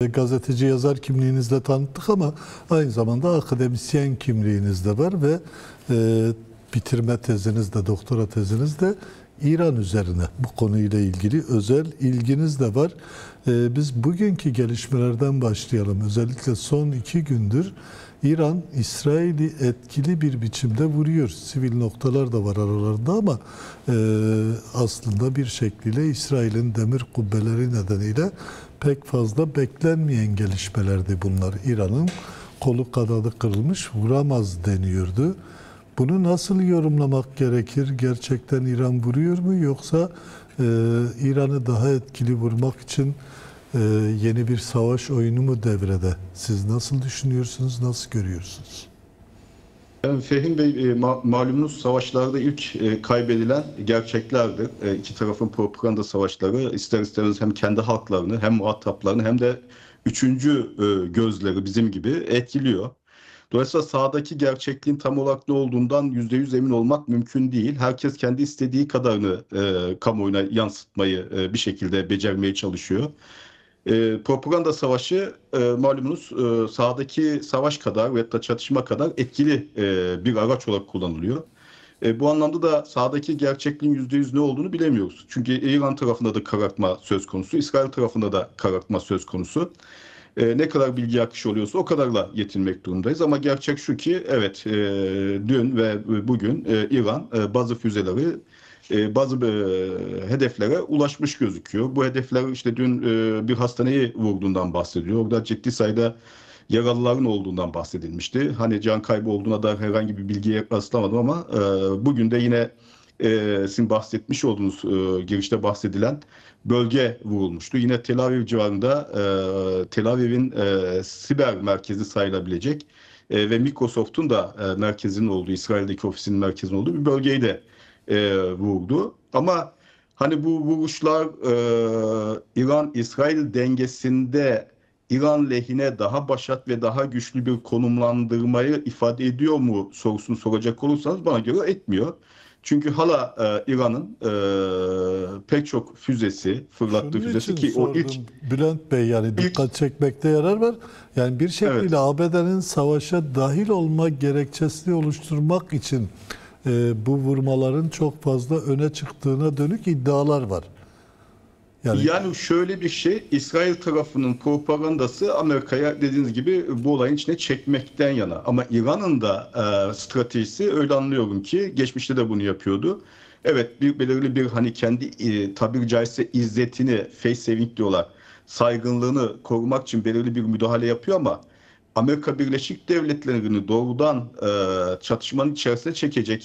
Gazeteci yazar kimliğinizle tanıttık ama aynı zamanda akademisyen kimliğiniz de var ve bitirme teziniz de, doktora teziniz de İran üzerine, bu konuyla ilgili özel ilginiz de var. Biz bugünkü gelişmelerden başlayalım. Özellikle son 2 gündür İran, İsrail'i etkili bir biçimde vuruyor. Sivil noktalar da var aralarında ama aslında bir şekliyle İsrail'in demir kubbeleri nedeniyle pek fazla beklenmeyen gelişmelerdi bunlar. İran'ın kolu kanadı kırılmış, vuramaz deniyordu. Bunu nasıl yorumlamak gerekir? Gerçekten İran vuruyor mu, yoksa İran'ı daha etkili vurmak için yeni bir savaş oyunu mu devrede? Siz nasıl düşünüyorsunuz, nasıl görüyorsunuz? Fehim Bey, malumunuz savaşlarda ilk kaybedilen gerçeklerdir. İki tarafın propaganda savaşları ister istemez hem kendi halklarını hem muhataplarını hem de üçüncü gözleri bizim gibi etkiliyor. Dolayısıyla sahadaki gerçekliğin tam olarak ne olduğundan %100 emin olmak mümkün değil. Herkes kendi istediği kadarını kamuoyuna yansıtmayı bir şekilde becermeye çalışıyor. Propaganda savaşı malumunuz sahadaki savaş kadar ve da çatışma kadar etkili bir araç olarak kullanılıyor. Bu anlamda da sahadaki gerçekliğin %100 ne olduğunu bilemiyoruz. Çünkü İran tarafında da karartma söz konusu, İsrail tarafında da karartma söz konusu. Ne kadar bilgi akışı oluyorsa o kadarla yetinmek durumundayız. Ama gerçek şu ki evet, dün ve bugün İran bazı füzeleri bazı hedeflere ulaşmış gözüküyor. Bu hedefler işte dün bir hastaneyi vurduğundan bahsediliyor. Orada ciddi sayıda yaralıların olduğundan bahsedilmişti. Hani can kaybı olduğuna dair herhangi bir bilgiye rastlamadım ama bugün de yine sizin bahsetmiş olduğunuz girişte bahsedilen bölge vurulmuştu. Yine Tel Aviv civarında Tel Aviv'in siber merkezi sayılabilecek ve Microsoft'un da merkezinin olduğu, İsrail'deki ofisinin merkezinin olduğu bir bölgeyi de vurdu. Ama hani bu vuruşlar İran-İsrail dengesinde İran lehine daha başat ve daha güçlü bir konumlandırmayı ifade ediyor mu sorusunu soracak olursanız bana göre etmiyor. Çünkü hala İran'ın pek çok füzesi, fırlattığı Şunun füzesi için ki o ilk sordum Bülent Bey, yani ilk dikkat çekmekte yarar var. Yani bir şekilde evet. ABD'nin savaşa dahil olma gerekçesini oluşturmak için bu vurmaların çok fazla öne çıktığına dönük iddialar var. Yani Yani şöyle bir şey, İsrail tarafının propagandası Amerika'ya dediğiniz gibi bu olayın içine çekmekten yana. Ama İran'ın da stratejisi öyle anlıyorum ki geçmişte de bunu yapıyordu. Evet, belirli bir hani kendi tabiri caizse izzetini, face saving diyorlar, saygınlığını korumak için belirli bir müdahale yapıyor ama Amerika Birleşik Devletleri'ni doğrudan çatışmanın içerisine çekecek,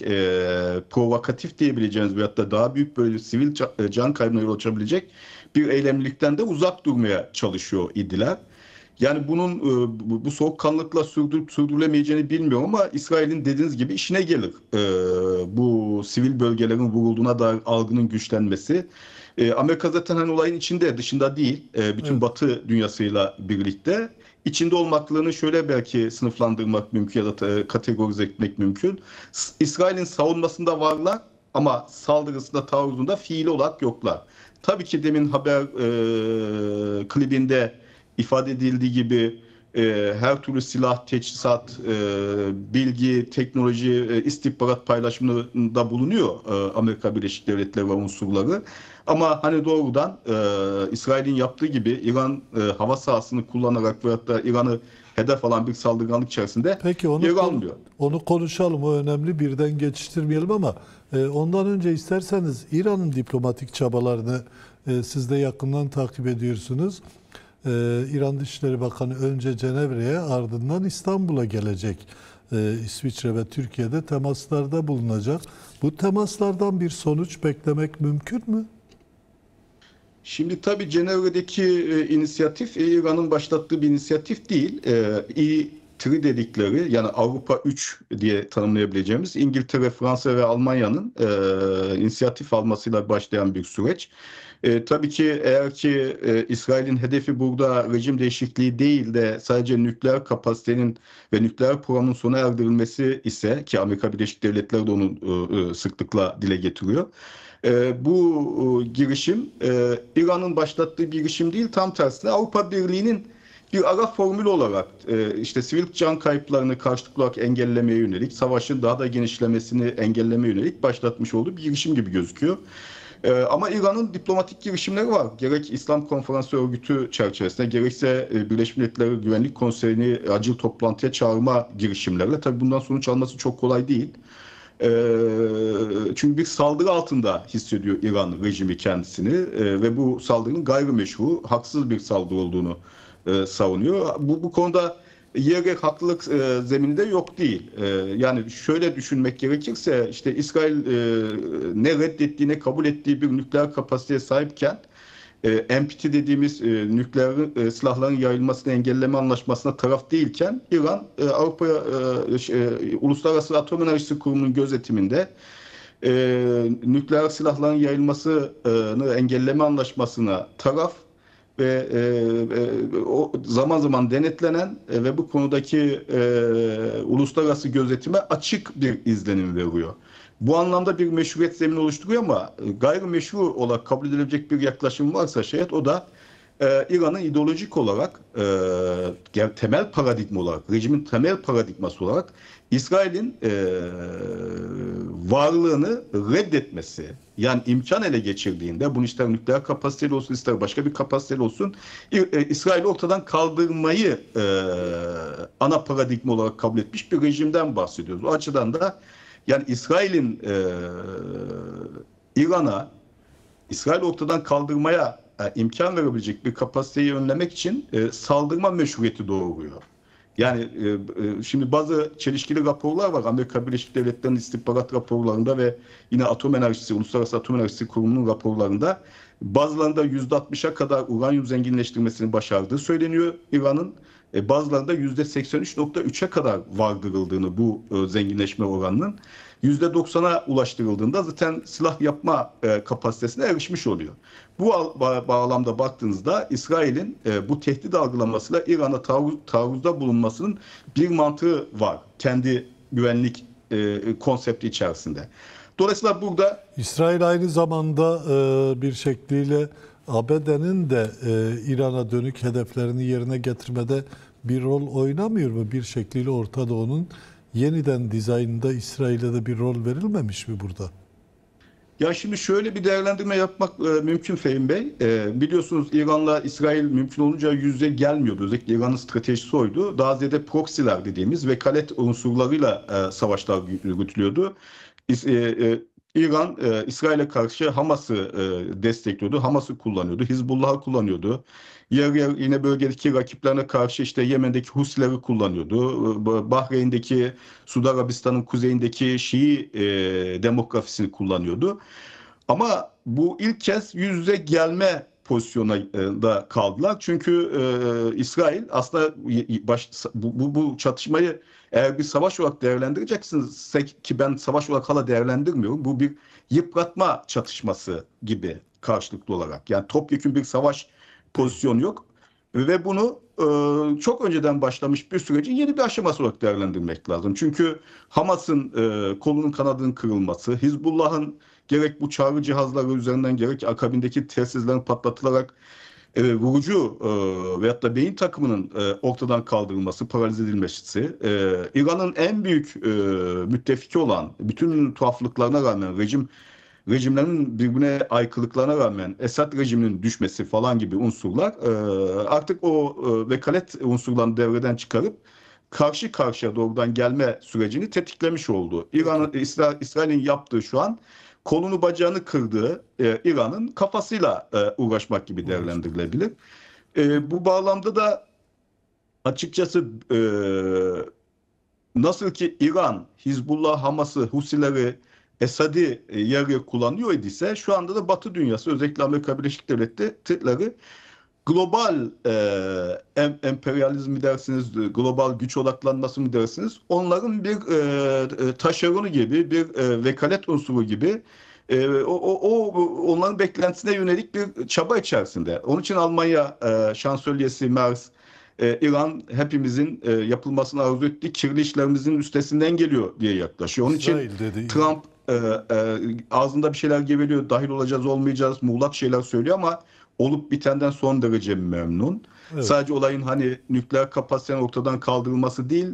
provokatif diyebileceğiniz veyahut da daha büyük böyle sivil can kaybına yol açabilecek bir eylemlilikten de uzak durmaya çalışıyor idiler. Yani bunun bu soğukkanlılıkla sürdürülemeyeceğini bilmiyorum ama İsrail'in dediğiniz gibi işine gelir. Bu sivil bölgelerin vurulduğuna dair algının güçlenmesi. Amerika zaten hani olayın içinde, dışında değil. Bütün evet. Batı dünyasıyla birlikte. İçinde olmaklığını şöyle belki sınıflandırmak mümkün ya da kategorize etmek mümkün. İsrail'in savunmasında varlar ama saldırısında, taarruzunda fiili olarak yoklar. Tabii ki demin haber klibinde ifade edildiği gibi her türlü silah, teçhizat, bilgi, teknoloji, istihbarat paylaşımında bulunuyor Amerika Birleşik Devletleri ve unsurları. Ama hani doğrudan İsrail'in yaptığı gibi İran hava sahasını kullanarak veyahut da İran'ı hedef alan bir saldırganlık içerisinde Peki yer almıyor. onu konuşalım. O önemli, birden geçiştirmeyelim ama ondan önce isterseniz İran'ın diplomatik çabalarını siz de yakından takip ediyorsunuz. İran Dışişleri Bakanı önce Cenevre'ye, ardından İstanbul'a gelecek. İsviçre ve Türkiye'de temaslarda bulunacak. Bu temaslardan bir sonuç beklemek mümkün mü? Şimdi tabii Cenevre'deki inisiyatif İran'ın başlattığı bir inisiyatif değil. E3 dedikleri, yani Avrupa 3 diye tanımlayabileceğimiz İngiltere, Fransa ve Almanya'nın inisiyatif almasıyla başlayan bir süreç. Tabii ki eğer ki İsrail'in hedefi burada rejim değişikliği değil de sadece nükleer kapasitenin ve nükleer programın sona erdirilmesi ise, ki Amerika Birleşik Devletleri de onu sıklıkla dile getiriyor. Bu girişim İran'ın başlattığı bir girişim değil, tam tersine Avrupa Birliği'nin bir ara formül olarak işte sivil can kayıplarını karşılıklı olarak engellemeye yönelik, savaşın daha da genişlemesini engellemeye yönelik başlatmış olduğu bir girişim gibi gözüküyor. Ama İran'ın diplomatik girişimleri var. Gerek İslam Konferansı Örgütü çerçevesinde, gerekse Birleşmiş Milletler Güvenlik Konseyi'ni acil toplantıya çağırma girişimlerle. Tabii bundan sonuç alması çok kolay değil. Çünkü bir saldırı altında hissediyor İran rejimi kendisini ve bu saldırının gayrimeşru, haksız bir saldırı olduğunu savunuyor. Bu konuda yerel haklılık zeminde yok değil. Yani şöyle düşünmek gerekirse işte İsrail ne reddettiği ne kabul ettiği bir nükleer kapasiteye sahipken NPT dediğimiz nükleer silahların yayılmasını engelleme anlaşmasına taraf değilken İran Avrupa Uluslararası Atom Enerjisi Kurumu'nun gözetiminde nükleer silahların yayılmasını engelleme anlaşmasına taraf ve o zaman zaman denetlenen ve bu konudaki uluslararası gözetime açık bir izlenim veriyor. Bu anlamda bir meşruiyet zemini oluşturuyor ama gayrimeşru olarak kabul edilebilecek bir yaklaşım varsa şayet o da İran'ın ideolojik olarak temel paradigma olarak, rejimin temel paradigması olarak İsrail'in varlığını reddetmesi, yani imkan ele geçirdiğinde, bunu ister nükleer kapasiteli olsun ister başka bir kapasiteli olsun, İsrail'i ortadan kaldırmayı ana paradigma olarak kabul etmiş bir rejimden bahsediyoruz. O açıdan da yani İsrail'in İran'a, İsrail ortadan kaldırmaya imkan verebilecek bir kapasiteyi önlemek için saldırma meşruiyeti doğuruyor. Yani şimdi bazı çelişkili raporlar var. Amerika Birleşik Devletleri'nin istihbarat raporlarında ve yine Atom Enerjisi, Uluslararası Atom Enerjisi Kurumu'nun raporlarında bazılarında %60'a kadar uranyum zenginleştirmesini başardığı söyleniyor İran'ın. Bazılarında %83,3'e kadar vardırıldığını bu zenginleşme oranının %90'a ulaştırıldığında zaten silah yapma kapasitesine erişmiş oluyor. Bu bağlamda baktığınızda İsrail'in bu tehdit algılamasıyla İran'a taarruzda bulunmasının bir mantığı var. Kendi güvenlik konsepti içerisinde. Dolayısıyla burada İsrail aynı zamanda bir şekliyle ABD'nin de İran'a dönük hedeflerini yerine getirmede bir rol oynamıyor mu? Bir şekliyle Orta Doğu'nun yeniden dizaynında İsrail'e de bir rol verilmemiş mi burada? ya şimdi şöyle bir değerlendirme yapmak mümkün Fehim Bey. Biliyorsunuz İran'la İsrail mümkün olunca yüz yüze gelmiyordu. Özellikle İran'ın stratejisi oydu. Daha ziyade proxy'ler dediğimiz vekalet unsurlarıyla savaşlar yürütülüyordu. İran İsrail'e karşı Hamas'ı destekliyordu. Hamas'ı kullanıyordu. Hizbullah'ı kullanıyordu. Yer yer yine bölgedeki rakiplerine karşı işte Yemen'deki Husileri kullanıyordu. Bahreyn'deki, Suudi Arabistan'ın kuzeyindeki Şii demografisini kullanıyordu. Ama bu ilk kez yüz yüze gelme pozisyonunda kaldılar. Çünkü İsrail aslında bu çatışmayı eğer bir savaş olarak değerlendireceksiniz ki ben savaş olarak hala değerlendirmiyorum. Bu bir yıpratma çatışması gibi karşılıklı olarak. Yani topyekün bir savaş pozisyonu yok. Ve bunu çok önceden başlamış bir sürecin yeni bir aşaması olarak değerlendirmek lazım. Çünkü Hamas'ın kolunun kanadının kırılması, Hizbullah'ın gerek bu çağrı cihazları üzerinden gerek akabindeki tesislerin patlatılarak vurucu veyahut da beyin takımının ortadan kaldırılması, paralize edilmesi, İran'ın en büyük müttefiki olan bütün tuhaflıklarına rağmen rejimlerin birbirine aykırılıklarına rağmen Esad rejiminin düşmesi falan gibi unsurlar artık o vekalet unsurlarını devreden çıkarıp karşı karşıya doğrudan gelme sürecini tetiklemiş oldu. İsrail'in yaptığı şu an kolunu bacağını kırdığı İran'ın kafasıyla uğraşmak gibi değerlendirilebilir. Bu bağlamda da açıkçası nasıl ki İran, Hizbullah, Hamas'ı, Husileri, Esad'i yarıya kullanıyor idiyse şu anda da Batı dünyası özellikle Amerika Birleşik Devletleri global emperyalizm mi dersiniz, global güç odaklanması mı dersiniz, onların bir taşeronu gibi, bir vekalet unsuru gibi onların beklentisine yönelik bir çaba içerisinde. Onun için Almanya şansölyesi Merz, İran hepimizin yapılmasını arzu ettiği kirli işlerimizin üstesinden geliyor diye yaklaşıyor. Onun için Trump ağzında bir şeyler geveliyor, dahil olacağız olmayacağız, muğlak şeyler söylüyor ama olup bitenden son derece memnun. Evet. Sadece olayın hani nükleer kapasitenin ortadan kaldırılması değil,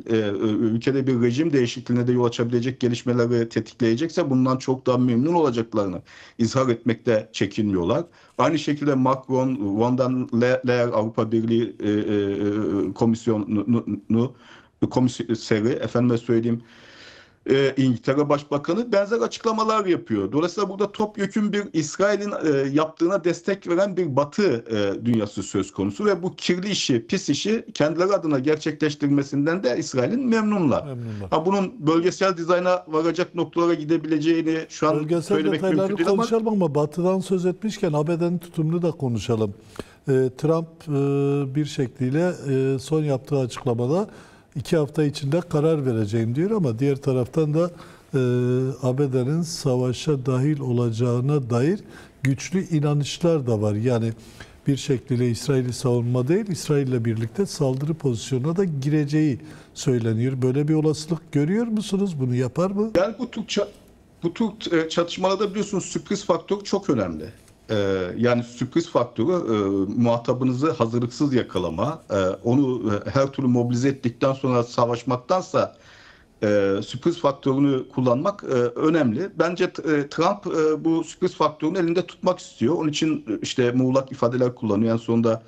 ülkede bir rejim değişikliğine de yol açabilecek gelişmeleri tetikleyecekse bundan çok daha memnun olacaklarını izhar etmekte çekinmiyorlar. Aynı şekilde Macron, Van der Leyen Avrupa Birliği komiseri, efendime söyleyeyim, İngiltere Başbakanı benzer açıklamalar yapıyor. Dolayısıyla burada topyekün bir İsrail'in yaptığına destek veren bir Batı dünyası söz konusu ve bu kirli işi, pis işi kendileri adına gerçekleştirmesinden de İsrail'in memnunlar. Memnunlar. Ha, bunun bölgesel dizayna varacak noktalara gidebileceğini şu an Bölgesel söylemek detayları mümkün değil ama konuşalım ama Batı'dan söz etmişken ABD'nin tutumunu da konuşalım. Trump bir şekliyle son yaptığı açıklamada 2 hafta içinde karar vereceğim diyor ama diğer taraftan da ABD'nin savaşa dahil olacağına dair güçlü inanışlar da var. Yani bir şekliyle İsrail'i savunma değil, İsrail'le birlikte saldırı pozisyonuna da gireceği söyleniyor. Böyle bir olasılık görüyor musunuz? Bunu yapar mı? yani bu tür çatışmalarda biliyorsunuz sürpriz faktörü çok önemli. Yani sürpriz faktörü muhatabınızı hazırlıksız yakalama, onu her türlü mobilize ettikten sonra savaşmaktansa sürpriz faktörünü kullanmak önemli. Bence Trump bu sürpriz faktörünü elinde tutmak istiyor. Onun için işte muğlak ifadeler kullanıyor. En sonunda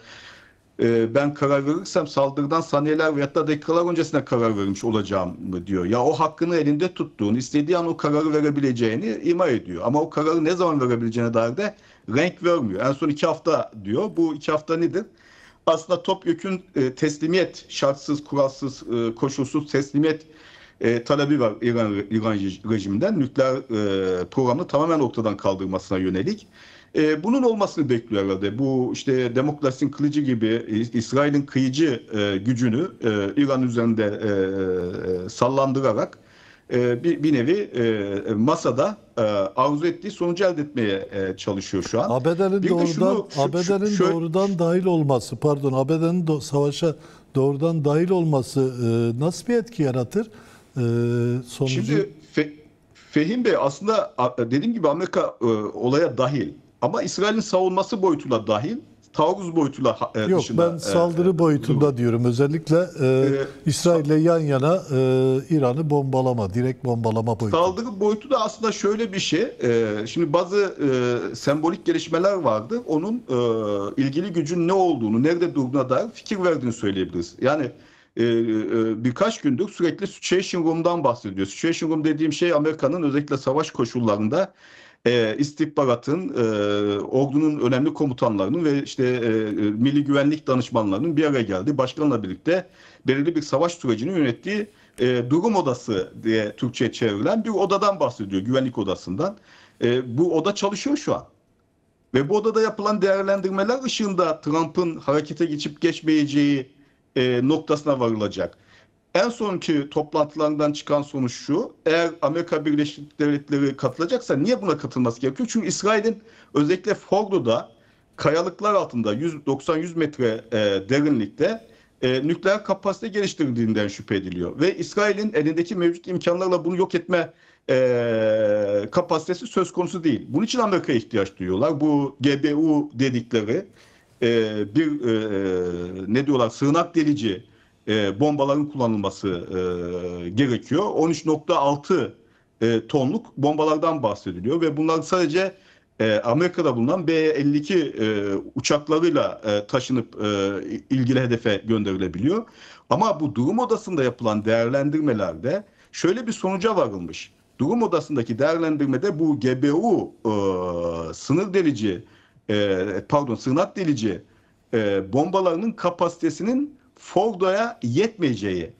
ben karar verirsem saldırıdan saniyeler veyahut da dakikalar öncesine karar vermiş olacağım diyor. Ya o hakkını elinde tuttuğunu, istediği an o kararı verebileceğini ima ediyor. Ama o kararı ne zaman verebileceğine dair de renk vermiyor. En son 2 hafta diyor. Bu 2 hafta nedir? Aslında topyekün teslimiyet, şartsız, kuralsız, koşulsuz teslimiyet talebi var İran rejiminden. Nükleer programını tamamen ortadan kaldırmasına yönelik. Bunun olmasını bekliyor herhalde. Bu işte demokrasinin kılıcı gibi İsrail'in kıyıcı gücünü İran üzerinde sallandırarak bir nevi masada arzu ettiği sonucu elde etmeye çalışıyor şu an. ABD'nin Bir de doğrudan dahil olması, pardon, ABD'nin savaşa doğrudan dahil olması nasıl bir etki yaratır? Sonucu... Şimdi Fehim Bey aslında dediğim gibi Amerika olaya dahil ama İsrail'in savunması boyutuyla dahil, taarruz boyutuyla Yok, dışında. ben saldırı boyutunda diyorum. Özellikle İsrail'le yan yana İran'ı bombalama, direkt bombalama boyutu. Saldırı boyutu da aslında şöyle bir şey. Şimdi bazı sembolik gelişmeler vardı. Onun ilgili gücün ne olduğunu, nerede durduğuna dair fikir verdiğini söyleyebiliriz. Yani birkaç gündür sürekli Situation Room'dan bahsediyor. Situation Room dediğim şey Amerika'nın özellikle savaş koşullarında istihbaratın, ordunun önemli komutanlarının ve işte milli güvenlik danışmanlarının bir araya geldiği, başkanla birlikte belirli bir savaş sürecini yönettiği durum odası diye Türkçe'ye çevrilen bir odadan bahsediyor, güvenlik odasından. Bu oda çalışıyor şu an. Ve bu odada yapılan değerlendirmeler ışığında Trump'ın harekete geçip geçmeyeceği noktasına varılacak. En sonki toplantılarından çıkan sonuç şu: eğer Amerika Birleşik Devletleri katılacaksa niye buna katılması gerekiyor? Çünkü İsrail'in özellikle Fordo'da kayalıklar altında 90-100 metre derinlikte nükleer kapasite geliştirdiğinden şüphe ediliyor. Ve İsrail'in elindeki mevcut imkanlarla bunu yok etme kapasitesi söz konusu değil. Bunun için Amerika'ya ihtiyaç duyuyorlar. Bu GBU dedikleri bir ne diyorlar, sığınak delici bombaların kullanılması gerekiyor. 13,6 tonluk bombalardan bahsediliyor ve bunlar sadece Amerika'da bulunan B-52 uçaklarıyla taşınıp ilgili hedefe gönderilebiliyor. Ama bu durum odasında yapılan değerlendirmelerde şöyle bir sonuca varılmış. Durum odasındaki değerlendirmede bu GBU sığınak delici bombalarının kapasitesinin Fordo'ya yetmeyeceği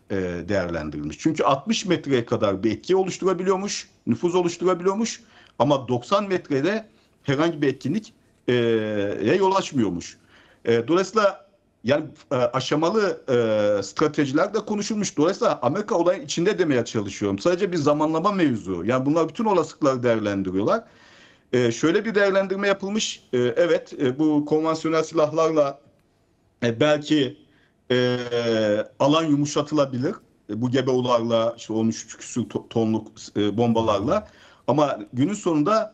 değerlendirilmiş. Çünkü 60 metreye kadar bir etki oluşturabiliyormuş, nüfuz oluşturabiliyormuş ama 90 metrede herhangi bir etkinlik yol açmıyormuş. Dolayısıyla yani aşamalı stratejiler de konuşulmuş. Dolayısıyla Amerika olayın içinde demeye çalışıyorum. Sadece bir zamanlama mevzu. Yani bunlar bütün olasılıkları değerlendiriyorlar. Şöyle bir değerlendirme yapılmış. Evet, bu konvansiyonel silahlarla belki alan yumuşatılabilir. Bu GBU'larla, işte 13 küsur tonluk bombalarla. Ama günün sonunda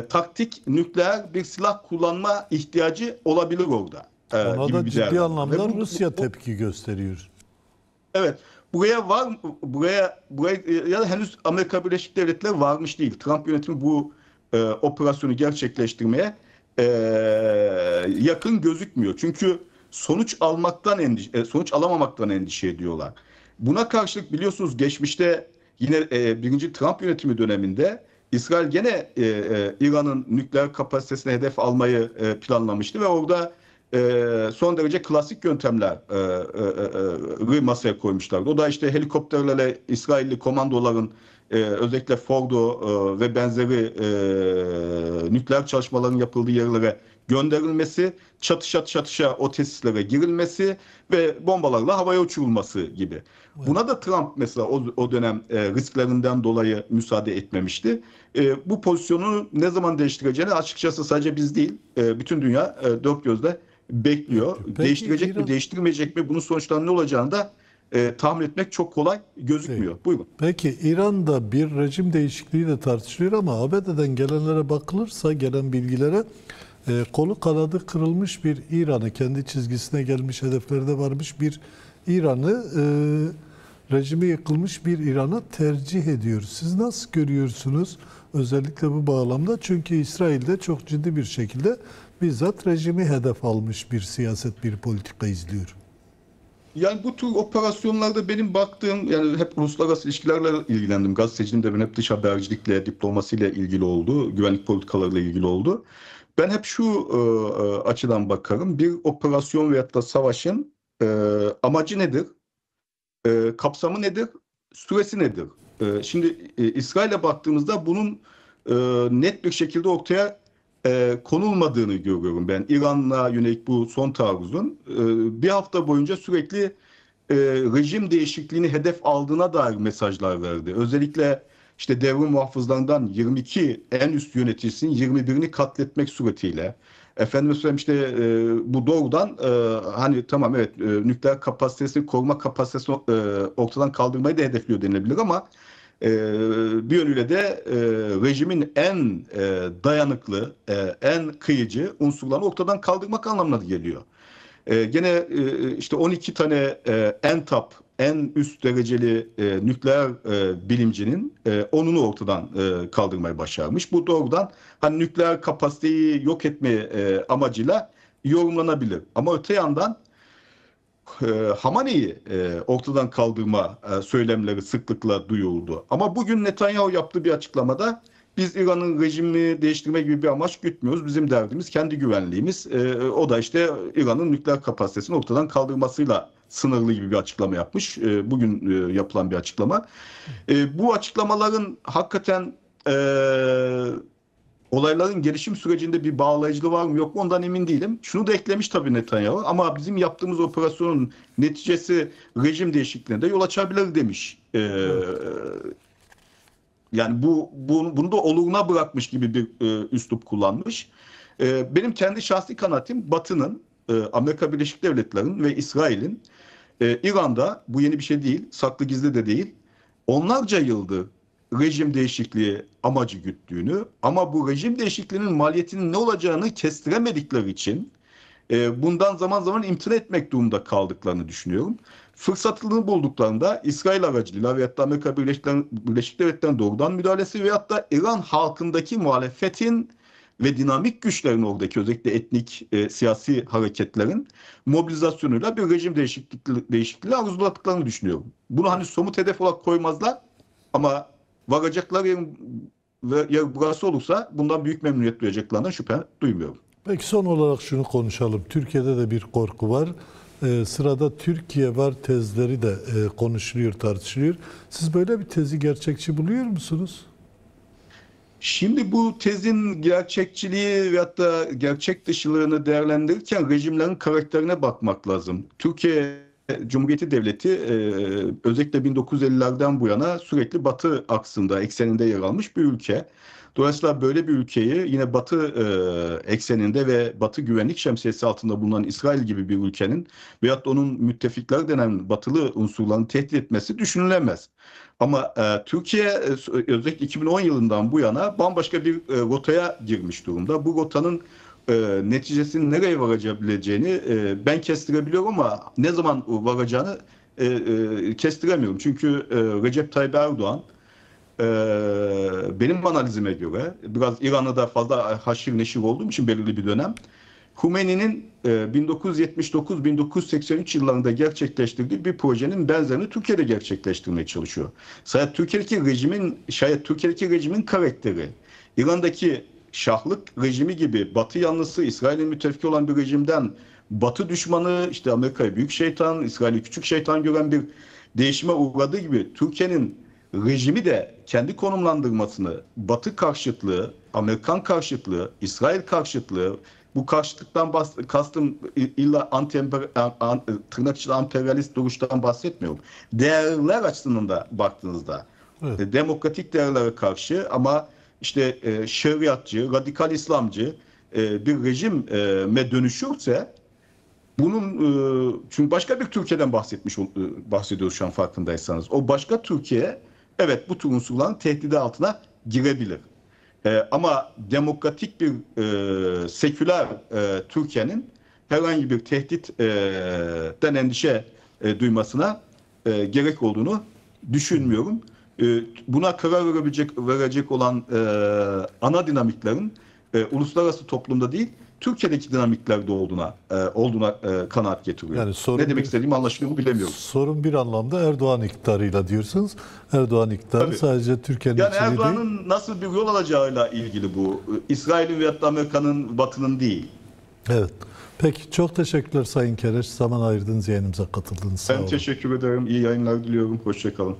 taktik nükleer bir silah kullanma ihtiyacı olabilir orada Ona gibi da bir ciddi değerlendirme. anlamda Rusya tepki gösteriyor. Evet. Buraya var mı? Buraya ya da henüz Amerika Birleşik Devletleri varmış değil. Trump yönetimi bu operasyonu gerçekleştirmeye e, yakın gözükmüyor. Çünkü sonuç alamamaktan endişe ediyorlar. Buna karşılık biliyorsunuz geçmişte yine birinci Trump yönetimi döneminde İsrail gene İran'ın nükleer kapasitesine hedef almayı planlamıştı ve orada son derece klasik yöntemler masaya koymuşlardı. O da işte helikopterlerle İsrailli komandoların özellikle Fordo ve benzeri nükleer çalışmaların yapıldığı yerlere gönderilmesi, çatışa o tesislere girilmesi ve bombalarla havaya uçurulması gibi. Evet. Buna da Trump mesela o dönem risklerinden dolayı müsaade etmemişti. Bu pozisyonu ne zaman değiştireceğini açıkçası sadece biz değil, bütün dünya dört gözle bekliyor. Peki Değiştirecek mi, değiştirmeyecek mi? Bunun sonuçlarının ne olacağını da tahmin etmek çok kolay gözükmüyor. Buyurun. Peki İran'da bir rejim değişikliği de tartışılıyor ama ABD'den gelenlere bakılırsa, gelen bilgilere kolu kanadı kırılmış bir İran'ı, kendi çizgisine gelmiş, hedeflerde varmış bir İran'ı, rejimi yıkılmış bir İran'ı tercih ediyor. Siz nasıl görüyorsunuz özellikle bu bağlamda? Çünkü İsrail'de çok ciddi bir şekilde bizzat rejimi hedef almış bir siyaset, bir politika izliyor. Yani bu tür operasyonlarda benim baktığım, yani hep uluslararası ilişkilerle ilgilendim. Gazeteciliğim de benim hep dış habercilikle, diplomasiyle ilgili oldu, güvenlik politikalarıyla ilgili oldu. Ben hep şu açıdan bakarım. Bir operasyon veyahut da savaşın amacı nedir? Kapsamı nedir? Süresi nedir? Şimdi İsrail'e baktığımızda bunun net bir şekilde ortaya konulmadığını görüyorum ben. İran'la yönelik bu son taarruzun bir hafta boyunca sürekli rejim değişikliğini hedef aldığına dair mesajlar verdi. Özellikle işte devrim muhafızlarından 22 en üst yöneticisinin 21'ini katletmek suretiyle. Efendim söyleyeyim işte bu doğrudan hani tamam evet nükleer kapasitesini koruma kapasitesini ortadan kaldırmayı da hedefliyor denilebilir ama bir yönüyle de rejimin en dayanıklı, en kıyıcı unsurlarını ortadan kaldırmak anlamına geliyor. Gene işte 12 tane en en üst dereceli nükleer bilimcinin 10'unu ortadan kaldırmayı başarmış. Bu doğrudan hani nükleer kapasiteyi yok etme amacıyla yorumlanabilir. Ama öte yandan Hamaney'i ortadan kaldırma söylemleri sıklıkla duyuldu. Ama bugün Netanyahu yaptığı bir açıklamada biz İran'ın rejimini değiştirme gibi bir amaç gütmüyoruz. Bizim derdimiz kendi güvenliğimiz. O da işte İran'ın nükleer kapasitesini ortadan kaldırmasıyla sınırlı gibi bir açıklama yapmış. Bugün yapılan bir açıklama. Bu açıklamaların hakikaten olayların gelişim sürecinde bir bağlayıcılığı var mı yok mu ondan emin değilim. Şunu da eklemiş tabii Netanyahu, ama bizim yaptığımız operasyonun neticesi rejim değişikliğine de yol açabilir demiş. Yani bunu da oluruna bırakmış gibi bir üslup kullanmış. Benim kendi şahsi kanaatim Batı'nın, Amerika Birleşik Devletleri'nin ve İsrail'in İran'da, bu yeni bir şey değil, saklı gizli de değil, onlarca yıldır rejim değişikliği amacı güttüğünü, ama bu rejim değişikliğinin maliyetinin ne olacağını kestiremedikleri için bundan zaman zaman imtina etmek durumunda kaldıklarını düşünüyorum. Fırsatını bulduklarında İsrail aracılığıyla veyahut da Amerika Birleşik Devletleri'nin doğrudan müdahalesi veyahut da İran halkındaki muhalefetin ve dinamik güçlerin, oradaki özellikle etnik siyasi hareketlerin mobilizasyonuyla bir rejim değişikliği arzuladıklarını düşünüyorum. Bunu hani somut hedef olarak koymazlar ama varacaklar yer burası olursa bundan büyük memnuniyet duyacaklarından şüphe duymuyorum. Peki son olarak şunu konuşalım. Türkiye'de de bir korku var. Sırada Türkiye var tezleri de konuşuluyor, tartışılıyor. Siz böyle bir tezi gerçekçi buluyor musunuz? Şimdi bu tezin gerçekçiliği veyahut da gerçek dışılığını değerlendirirken rejimlerin karakterine bakmak lazım. Türkiye Cumhuriyeti Devleti özellikle 1950'lerden bu yana sürekli Batı aksında, ekseninde yer almış bir ülke. Dolayısıyla böyle bir ülkeyi yine Batı ekseninde ve Batı güvenlik şemsiyesi altında bulunan İsrail gibi bir ülkenin veyahut da onun müttefikleri denen batılı unsurlarını tehdit etmesi düşünülemez. Ama Türkiye özellikle 2010 yılından bu yana bambaşka bir rotaya girmiş durumda. Bu rotanın neticesinin nereye varabileceğini ben kestirebiliyorum ama ne zaman varacağını kestiremiyorum. Çünkü Recep Tayyip Erdoğan benim analizime göre biraz İran'da da fazla haşir neşir olduğum için belirli bir dönem Hümeyni'nin 1979-1983 yıllarında gerçekleştirdiği bir projenin benzerini Türkiye'de gerçekleştirmeye çalışıyor. Şayet Türkiye'deki rejimin karakteri, İran'daki Şahlık rejimi gibi Batı yanlısı, İsrail'in müttefiki olan bir rejimden Batı düşmanı, işte Amerika'yı büyük şeytan, İsrail'i küçük şeytan gören bir değişime uğradığı gibi Türkiye'nin rejimi de kendi konumlandırmasını Batı karşıtlığı, Amerikan karşıtlığı, İsrail karşıtlığı, bu karşıtlıktan kastım illa tırnak içinde emperyalist duruştan bahsetmiyorum. Değerler açısından da baktığınızda demokratik değerlere karşı ama işte şeriatçı, radikal İslamcı bir rejime dönüşürse bunun çünkü başka bir Türkiye'den bahsediyoruz şu an farkındaysanız. O başka Türkiye evet bu tür unsurların tehdidi altına girebilir. Ama demokratik bir seküler Türkiye'nin herhangi bir tehditten endişe duymasına gerek olduğunu düşünmüyorum. Buna karar verecek olan ana dinamiklerin uluslararası toplumda değil, Türkiye'deki dinamiklerde olduğuna kanaat getiriyor. Yani ne demek istediğimi anlaşılıyor mu bilemiyorum. Sorun bir anlamda Erdoğan iktidarıyla diyorsunuz. Erdoğan iktidarı Tabii. sadece Türkiye'nin Yani içinde değil. Erdoğan'ın nasıl bir yol alacağıyla ilgili bu. İsrail'in veyahut da Amerika'nın, Batı'nın değil. Evet. Peki çok teşekkürler Sayın Kereş. Zaman ayırdınız, yayınımıza katıldınız. Sağ Ben olun. teşekkür ederim. İyi yayınlar diliyorum. Hoşça kalın.